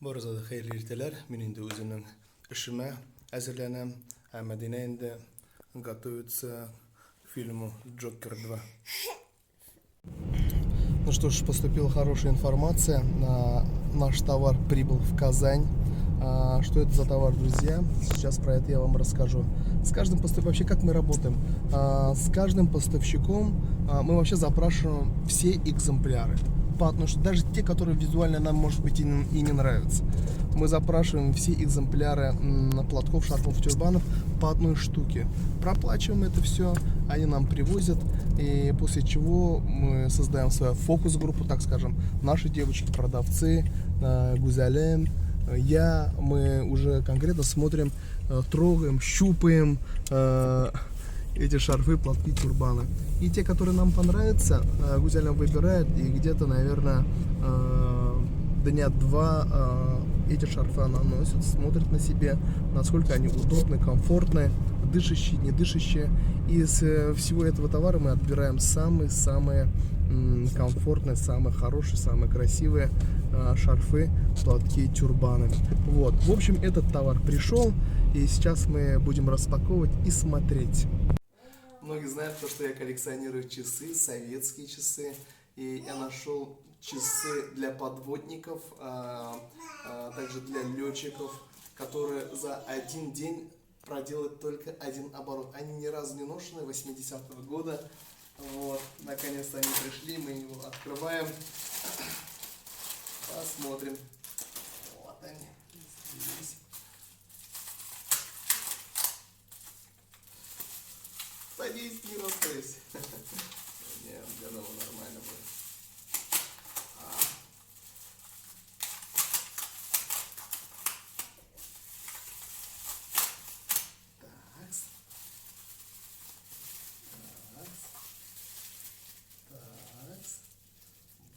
Borzada xeyirli erteler. Мен инде өзімнің ішіме әзірленем. Мәдина инде готовится к фильму «Джокер 2». Ну что ж, поступила хорошая информация. Наш товар прибыл в Казань. Что это за товар, друзья? Сейчас про это я вам расскажу. С каждым поставщиком, вообще как мы работаем? С каждым поставщиком мы вообще запрашиваем все экземпляры. Потому что даже те, которые визуально нам, может быть, и не нравятся. Мы запрашиваем все экземпляры платков, шарфов, тюрбанов по одной штуке. Проплачиваем это все, они нам привозят. И после чего мы создаем свою фокус-группу, так скажем. Наши девочки-продавцы, Гузалем, мы уже конкретно смотрим, трогаем, щупаем эти шарфы, платки, тюрбаны. И те, которые нам понравятся, Гузалем выбирает, и где-то, наверное, дня два эти шарфы она носит, смотрит на себе, насколько они удобны, комфортны, дышащие, не дышащие. Из всего этого товара мы отбираем самые-самые комфортные, самые хорошие, самые красивые шарфы, платки, тюрбаны. Вот. В общем, этот товар пришел, и сейчас мы будем распаковывать и смотреть. Многие знают, что я коллекционирую часы, советские часы, и я нашел часы для подводников, также для летчиков, которые за один день проделают только один оборот. Они ни разу не ношены, 80-го года. Вот, наконец-то они пришли, мы его открываем, посмотрим. Вот они здесь. Садись, не расстаюсь. Нет, я думаю, нормально будет.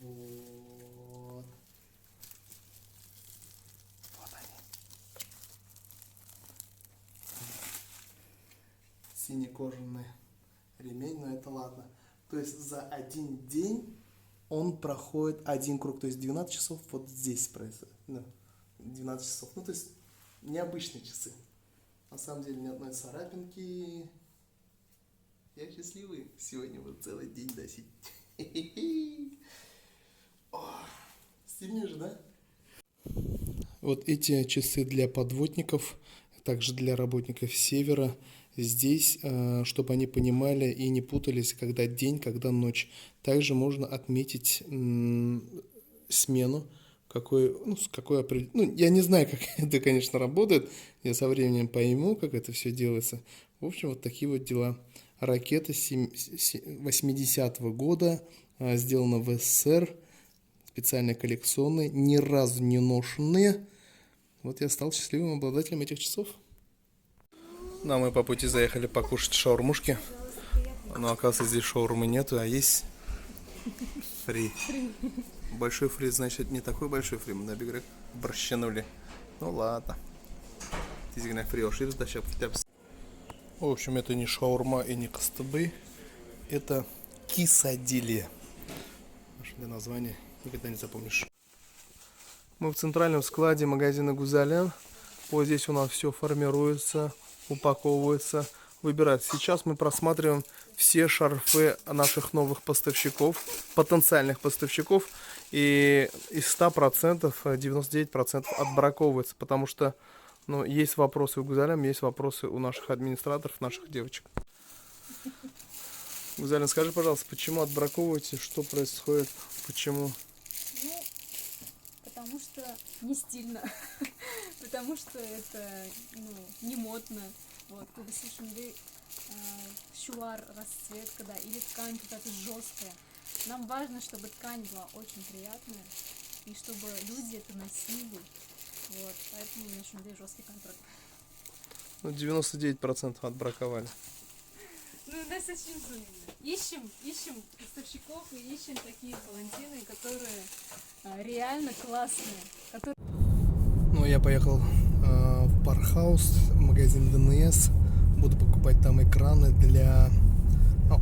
Вот. Вот они. Синий кожаный ремень, но это ладно. То есть за один день он проходит один круг. То есть 12 часов вот здесь происходит. Ну, 12 часов. Ну, то есть необычные часы. На самом деле ни одной царапинки. Я счастливый. Сегодня вот целый день носить. Стильно же, да? Вот эти часы для подводников, также для работников севера. Здесь, чтобы они понимали и не путались, когда день, когда ночь. Также можно отметить смену, я не знаю, как это, конечно, работает. Я со временем пойму, как это все делается. В общем, вот такие вот дела. Ракета 80-го года, сделана в СССР, специально коллекционные, ни разу не ношенные. Вот я стал счастливым обладателем этих часов. Ну, а мы по пути заехали покушать шаурмушки. Но оказывается, здесь шаурмы нету, а есть фри. Большой фри, значит, не такой большой фри. Мы набегали, борщанули. Ну ладно. В общем, это не шаурма и не кастыбы. Это кисадили. Для названия никогда не запомнишь. Мы в центральном складе магазина Гузалем. Вот здесь у нас все формируется, упаковывается, выбирается. Сейчас мы просматриваем все шарфы наших новых поставщиков, потенциальных поставщиков. И из 100% 99% отбраковывается, потому что есть вопросы у Гузалем, есть вопросы у наших администраторов, наших девочек. Гузалин, скажи, пожалуйста, почему отбраковываете, что происходит, почему? Потому что не стильно, потому что это не модно. Вот, когда слышим шуар, расцветка, да, или ткань какая-то жесткая. Нам важно, чтобы ткань была очень приятная, и чтобы люди это носили. Вот, поэтому у нас жесткий контроль. 99% отбраковали. У нас очень ищем поставщиков и ищем такие палантины, которые реально классные. Я поехал в Пархаус, магазин ДНС. Буду покупать там экраны для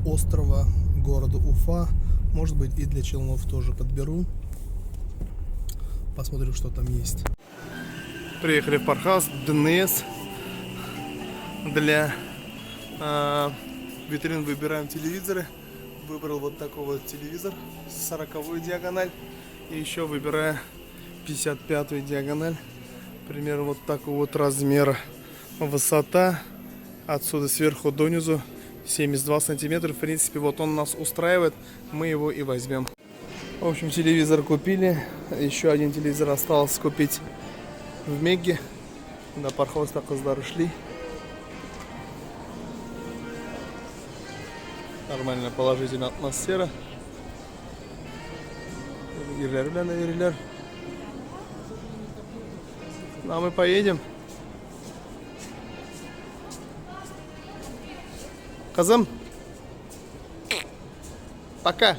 острова, города Уфа. Может быть, и для челнов тоже подберу. Посмотрю, что там есть. Приехали в Пархаус Денис. Для витрин выбираем телевизоры. Выбрал вот такой вот телевизор, 40-ю диагональ. И еще выбираю 55-ю диагональ. Примерно вот такого вот размера. Высота отсюда сверху донизу 72 сантиметра. В принципе, вот он нас устраивает. Мы его и возьмем. В общем, телевизор купили. Еще один телевизор осталось купить в Мегге. На Пархоз так шли. Нормальная положительная атмосфера. Ирлер. Ну, а мы поедем. Казам. Пока.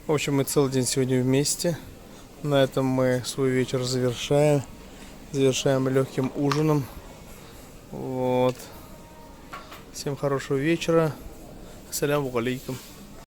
В общем, мы целый день сегодня вместе. На этом мы свой вечер завершаем. Завершаем легким ужином. Вот. Всем хорошего вечера. Ассаляму алейкум.